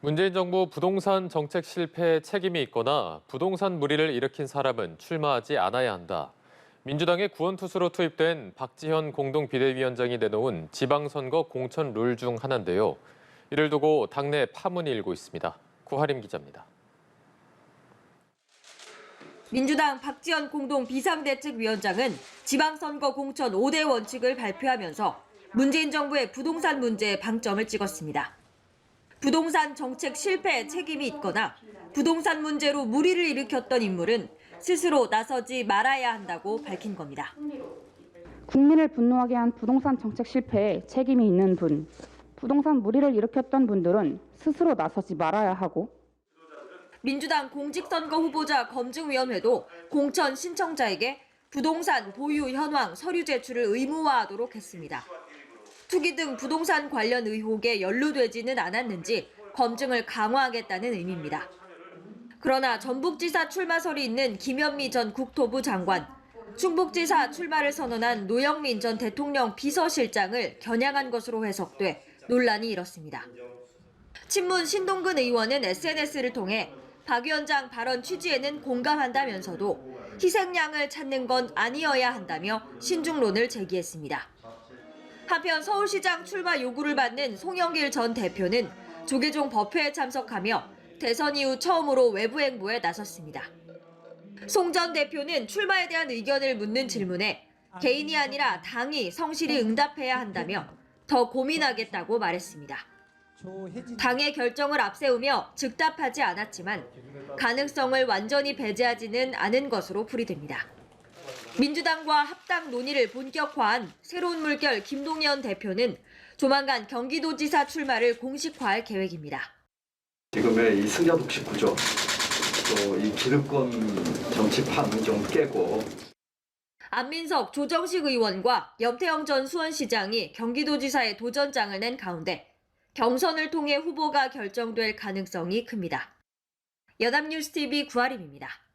문재인 정부 부동산 정책 실패에 책임이 있거나 부동산 무리를 일으킨 사람은 출마하지 않아야 한다. 민주당의 구원투수로 투입된 박지현 공동비대위원장이 내놓은 지방선거 공천 룰 중 하나인데요. 이를 두고 당내 파문이 일고 있습니다. 구하림 기자입니다. 민주당 박지현 공동비상대책위원장은 지방선거 공천 5대 원칙을 발표하면서 문재인 정부의 부동산 문제에 방점을 찍었습니다. 부동산 정책 실패에 책임이 있거나 부동산 문제로 무리를 일으켰던 인물은 스스로 나서지 말아야 한다고 밝힌 겁니다. 국민을 분노하게 한 부동산 정책 실패에 책임이 있는 분, 부동산 무리를 일으켰던 분들은 스스로 나서지 말아야 하고 민주당 공직선거 후보자 검증위원회도 공천 신청자에게 부동산 보유 현황 서류 제출을 의무화하도록 했습니다. 투기 등 부동산 관련 의혹에 연루되지는 않았는지 검증을 강화하겠다는 의미입니다. 그러나 전북지사 출마설이 있는 김현미 전 국토부 장관, 충북지사 출마를 선언한 노영민 전 대통령 비서실장을 겨냥한 것으로 해석돼 논란이 일었습니다. 친문 신동근 의원은 SNS를 통해 박 위원장 발언 취지에는 공감한다면서도 희생양을 찾는 건 아니어야 한다며 신중론을 제기했습니다. 한편 서울시장 출마 요구를 받는 송영길 전 대표는 조계종 법회에 참석하며 대선 이후 처음으로 외부 행보에 나섰습니다. 송 전 대표는 출마에 대한 의견을 묻는 질문에 개인이 아니라 당이 성실히 응답해야 한다며 더 고민하겠다고 말했습니다. 당의 결정을 앞세우며 즉답하지 않았지만 가능성을 완전히 배제하지는 않은 것으로 풀이됩니다. 민주당과 합당 논의를 본격화한 새로운 물결 김동연 대표는 조만간 경기도지사 출마를 공식화할 계획입니다. 지금의 이 승자 독식 구조, 또 이 기득권 정치판은 좀 깨고 안민석, 조정식 의원과 염태영 전 수원시장이 경기도지사에 도전장을 낸 가운데 경선을 통해 후보가 결정될 가능성이 큽니다. 연합뉴스TV 구하림입니다.